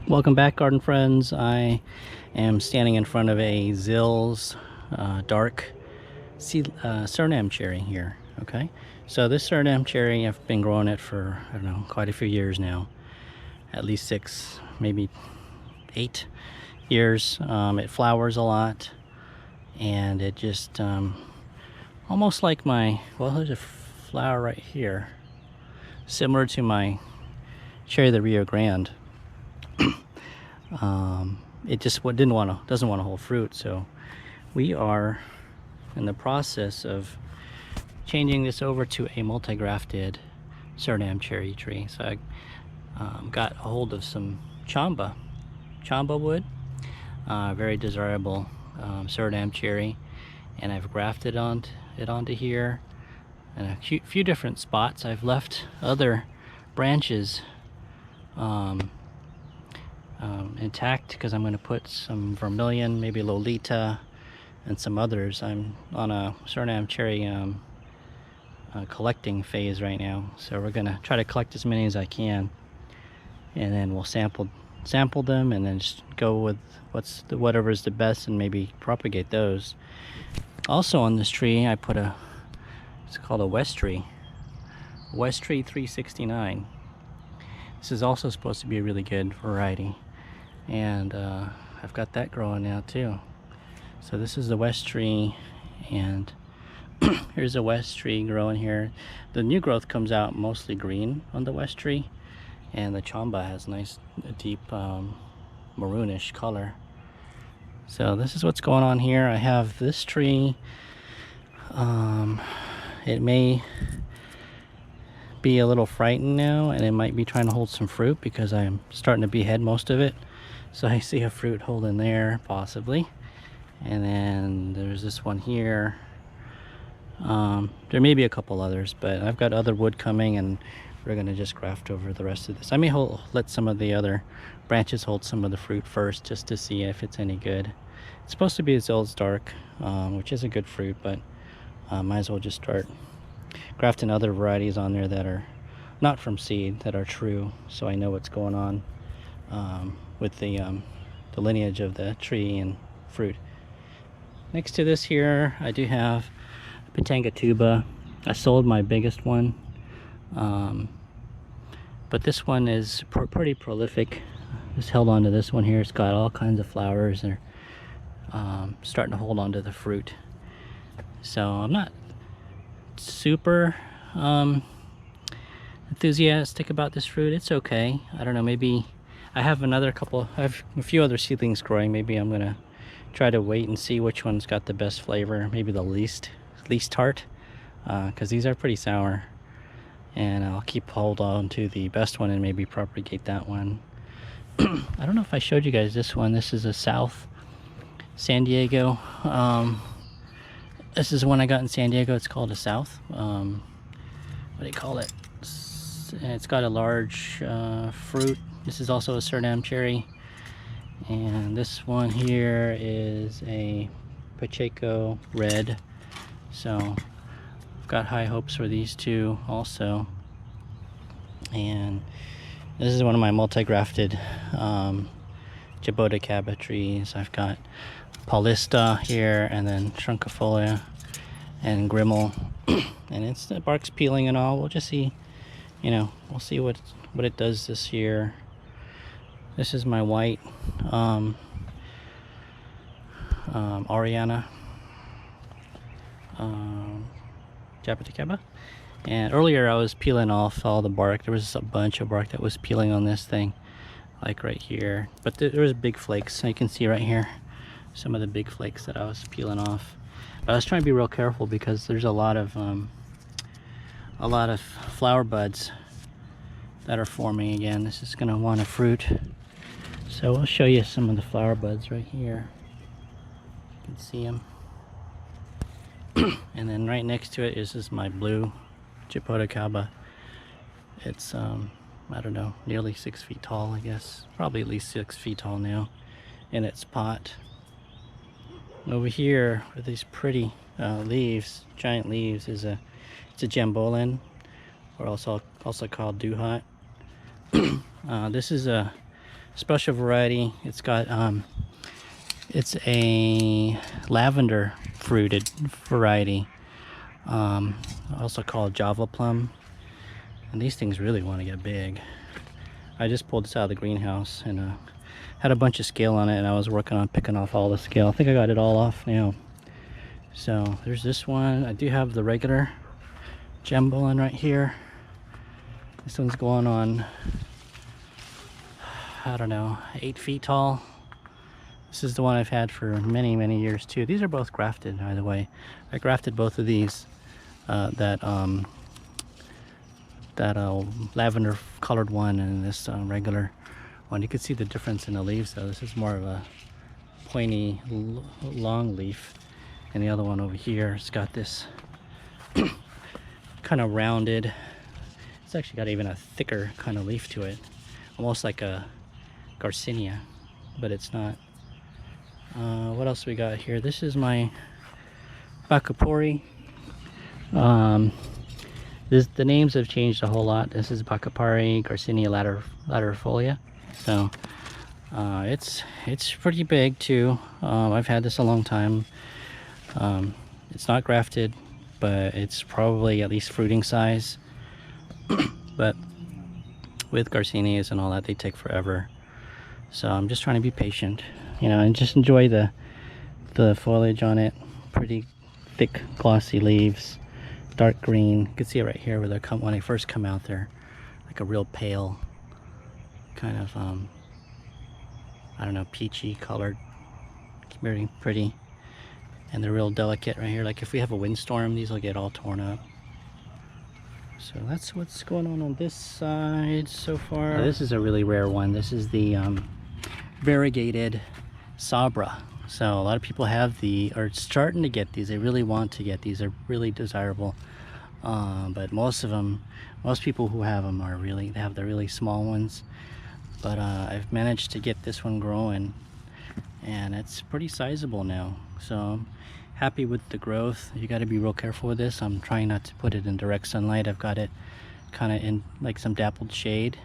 Welcome back, garden friends. I am standing in front of a Zill's dark surinam cherry here. Okay, so this surinam cherry, I've been growing it for, I don't know, quite a few years now, at least 6, maybe 8 years. It flowers a lot, and it just almost like my, well, there's a flower right here, similar to my cherry the Rio Grande. It just doesn't want to hold fruit, so we are in the process of changing this over to a multi-grafted surinam cherry tree. So I got a hold of some Chamba wood, very desirable surinam cherry, and I've grafted it onto here in a few different spots. I've left other branches intact because I'm going to put some vermilion, maybe Lolita, and some others. I'm on a surinam cherry collecting phase right now, so we're going to try to collect as many as I can, and then we'll sample them, and then just go with whatever is the best and maybe propagate those. Also on this tree I put it's called a Westree 369. This is also supposed to be a really good variety, and I've got that growing now too. So this is the Westree, and here's a Westree growing here. The new growth comes out mostly green on the Westree, and the Chamba has nice deep maroonish color. So this is what's going on here. I have this tree. It may be a little frightened now, and it might be trying to hold some fruit because I'm starting to behead most of it. So I see a fruit holding there, possibly. And then there's this one here. There may be a couple others, but I've got other wood coming, and we're gonna just graft over the rest of this. I may let some of the other branches hold some of the fruit first, just to see if it's any good. It's supposed to be Zill's dark, which is a good fruit, but might as well just start grafting other varieties on there that are not from seed, that are true, so I know what's going on with the lineage of the tree and fruit. Next to this here, I do have pitangatuba. I sold my biggest one, but this one is pretty prolific. Just held on to this one here. It's got all kinds of flowers, and starting to hold on to the fruit. So I'm not super enthusiastic about this fruit. It's okay. I don't know, maybe I have a few other seedlings growing. Maybe I'm gonna try to wait and see which one's got the best flavor, maybe the least tart, because these are pretty sour, and I'll hold on to the best one and maybe propagate that one. I don't know if I showed you guys this one. This is a South San Diego. This is the one I got in San Diego. It's called a South. What do you call it? It's got a large fruit. This is also a surinam cherry. And this one here is a Pacheco Red. So I've got high hopes for these two also. And this is one of my multi-grafted Jaboticaba trees. I've got Paulista here, and then Trunkifolia and Grimmel, and the bark's peeling and all. We'll just see, we'll see what it does this year. This is my white Ariana Jabuticaba, and earlier I was peeling off all the bark. There was a bunch of bark that was peeling on this thing, like right here, but there was big flakes. So you can see right here some of the big flakes that I was peeling off. But I was trying to be real careful because there's a lot of flower buds that are forming again. This is gonna want a fruit, so I'll show you some of the flower buds right here. You can see them. And then right next to it is my blue Jabuticaba. It's I don't know, nearly 6 feet tall, I guess, probably at least 6 feet tall now in its pot. Over here with these pretty leaves, giant leaves, it's a jambolan. or also called dew hot. This is a special variety. It's got it's a lavender fruited variety, also called Java plum. And these things really want to get big. I just pulled this out of the greenhouse and had a bunch of scale on it, and I was working on picking off all the scale. I think I got it all off now. So there's this one. I do have the regular jambolan right here. This one's going on, I don't know, 8 feet tall. This is the one I've had for many years too. These are both grafted, by the way. I grafted both of these. That lavender colored one and this regular one. You can see the difference in the leaves though. This is more of a pointy long leaf, and the other one over here has got this kind of rounded, it's actually got even a thicker kind of leaf to it, almost like a garcinia, but it's not. What else we got here? This is my bacupari. The names have changed a whole lot. This is bacupari, Garcinia laterifolia. So it's pretty big too. I've had this a long time. It's not grafted, but it's probably at least fruiting size. But with Garcinias and all that, they take forever. So I'm just trying to be patient, you know, and just enjoy the foliage on it. Pretty thick, glossy leaves. Dark green. You can see it right here where when they first come out, they're like a real pale kind of I don't know, peachy colored. Very pretty, and they're real delicate right here. Like if we have a windstorm, these will get all torn up. So that's what's going on this side so far. This is a really rare one. This is the variegated sabra. So a lot of people have are starting to get these. They really want to get these. They're really desirable. But most people who have them they have the really small ones. But I've managed to get this one growing, and it's pretty sizable now. So I'm happy with the growth. You got to be real careful with this. I'm trying not to put it in direct sunlight. I've got it kind of in like some dappled shade.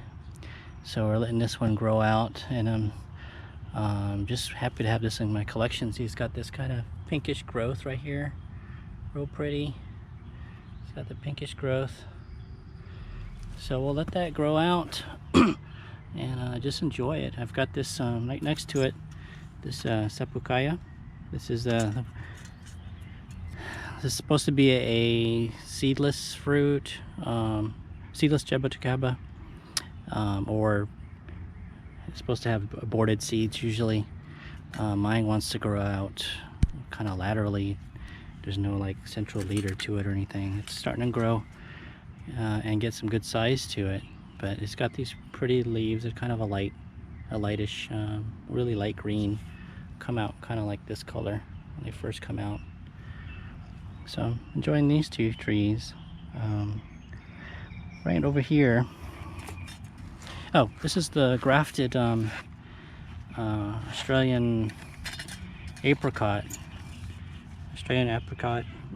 So we're letting this one grow out, and I'm just happy to have this in my collection. See, it's got this kind of pinkish growth right here, real pretty. It's got the pinkish growth, so we'll let that grow out and just enjoy it. I've got this right next to it, this Sapucaia. This is supposed to be a seedless fruit, seedless Jabuticaba, or it's supposed to have aborted seeds usually. Mine wants to grow out kind of laterally. There's no like central leader to it or anything. It's starting to grow and get some good size to it, but it's got these pretty leaves. They're kind of a lightish, really light green. Come out kind of like this color when they first come out. So I'm enjoying these two trees. Right over here. Oh, this is the grafted Australian apricot.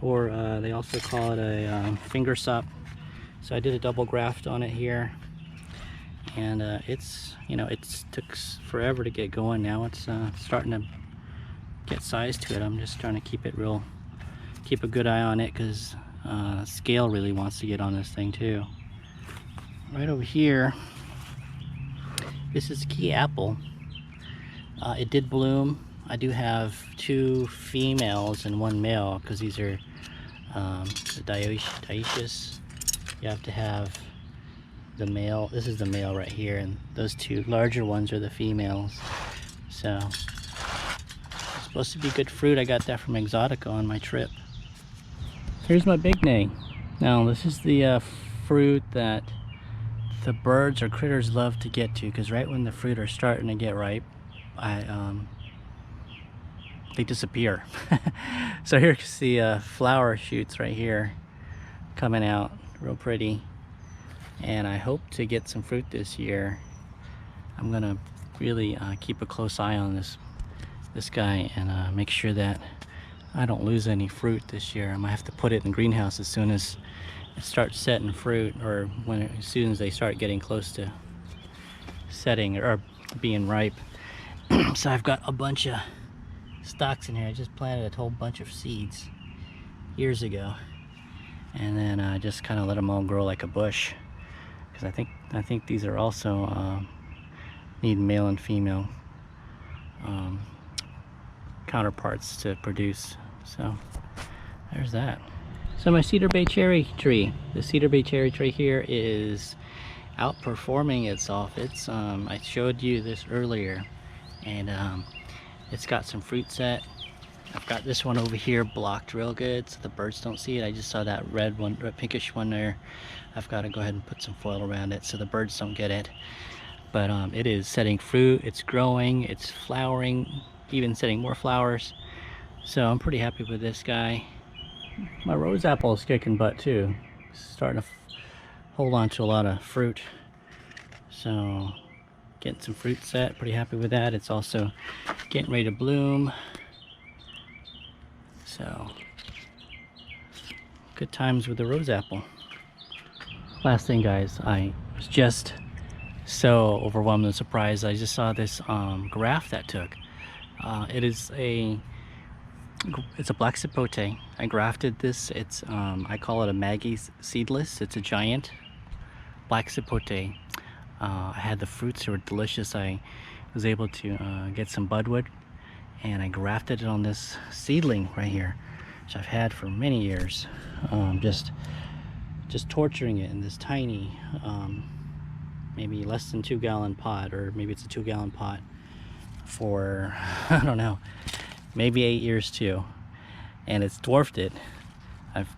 Or they also call it a finger sop. So I did a double graft on it here, and it's, you know, it took forever to get going. Now it's starting to get size to it. I'm just trying to keep a good eye on it, because scale really wants to get on this thing too. Right over here, this is key apple. It did bloom. I do have 2 females and 1 male, because these are dioecious. You have to have the male. This is the male right here, and those 2 larger ones are the females. So it's supposed to be good fruit. I got that from Exotica on my trip. Here's my bignay. Now this is the fruit that the birds or critters love to get to, because right when the fruit are starting to get ripe, they disappear. So here's the flower shoots right here coming out, real pretty, and I hope to get some fruit this year. I'm gonna really keep a close eye on this guy and make sure that I don't lose any fruit this year. I might have to put it in the greenhouse as soon as start setting fruit, or as soon as they start getting close to setting or being ripe. So I've got a bunch of stalks in here. I just planted a whole bunch of seeds years ago, and then I just kind of let them all grow like a bush, because I think these are also need male and female counterparts to produce. So there's that. So my cedar bay cherry tree, the cedar bay cherry tree here is outperforming itself. It's I showed you this earlier, and it's got some fruit set. I've got this one over here blocked real good so the birds don't see it. I just saw that red one, red pinkish one there. I've got to go ahead and put some foil around it so the birds don't get it. But it is setting fruit, it's growing, it's flowering, even setting more flowers. So I'm pretty happy with this guy. My rose apple is kicking butt too. Starting to hold on to a lot of fruit. So getting some fruit set, pretty happy with that. It's also getting ready to bloom. So good times with the rose apple. Last thing, guys, I was just so overwhelmed and surprised. I just saw this graft that took. It's a black sapote. I grafted this. It's I call it a Maggie's seedless. It's a giant black sapote. I had the fruits, they were delicious. I was able to get some budwood, and I grafted it on this seedling right here, which I've had for many years. Just torturing it in this tiny maybe less than 2-gallon pot, or maybe it's a 2-gallon pot, for I don't know, maybe 8 years too, and it's dwarfed it. I've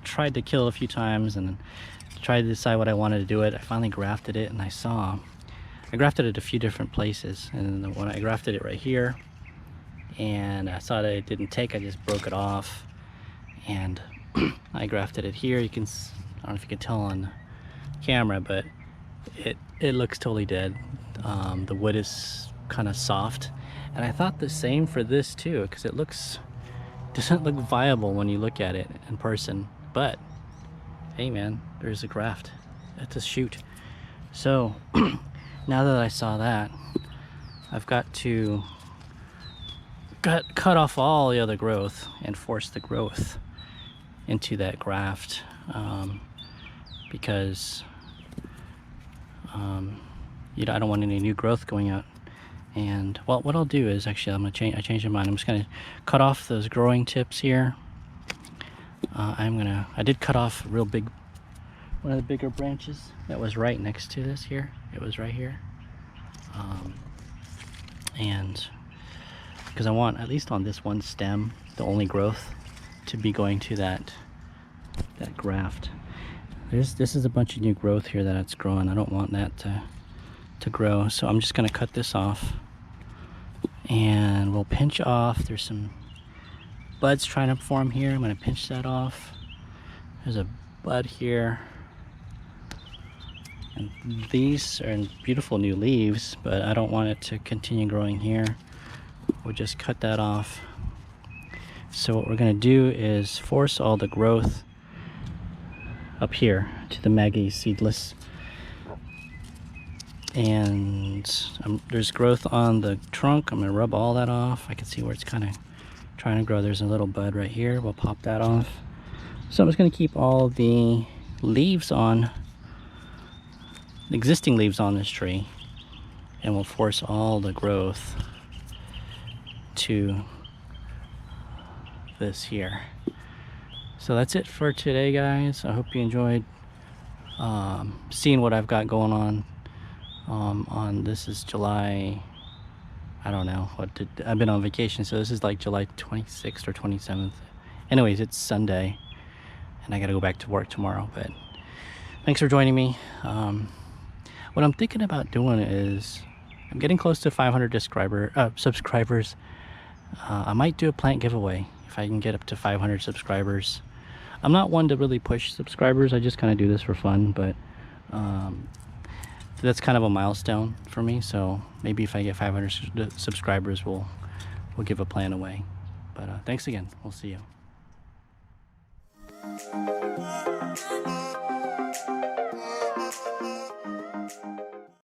tried to kill it a few times and tried to decide what I wanted to do it. I finally grafted it, and I grafted it a few different places, and when I grafted it right here, and I saw that it didn't take, I just broke it off, and I grafted it here. You can, I don't know if you can tell on camera, but it looks totally dead. The wood is kind of soft, and I thought the same for this too, because it doesn't look viable when you look at it in person. But hey man, there's a graft, that's a shoot. So now that I saw that, I've got to cut off all the other growth and force the growth into that graft, because I don't want any new growth going out. And well, what I'll do is, actually, I changed my mind. I'm just gonna cut off those growing tips here. I did cut off a real big, one of the bigger branches that was right next to this here. It was right here, and because I want, at least on this one stem, the only growth to be going to that graft. This is a bunch of new growth here that it's growing. I don't want that to grow, so I'm just gonna cut this off, and we'll pinch off. There's some buds trying to form here. I'm gonna pinch that off. There's a bud here, and these are beautiful new leaves, but I don't want it to continue growing here. We'll just cut that off. So what we're gonna do is force all the growth up here to the Maggie seedless, and there's growth on the trunk. I'm gonna rub all that off. I can see where it's kind of trying to grow. There's a little bud right here. We'll pop that off. So I'm just gonna keep all the leaves on, the existing leaves on this tree, and we'll force all the growth to this here. So that's it for today, guys. I hope you enjoyed seeing what I've got going on this is July, I don't know I've been on vacation, so this is like July 26th or 27th. Anyways, it's Sunday and I gotta go back to work tomorrow, but thanks for joining me. What I'm thinking about doing is, I'm getting close to 500 subscribers. I might do a plant giveaway if I can get up to 500 subscribers. I'm not one to really push subscribers. I just kind of do this for fun, but that's kind of a milestone for me. So maybe if I get 500 subscribers, we'll give a plant away. But thanks again. We'll see you.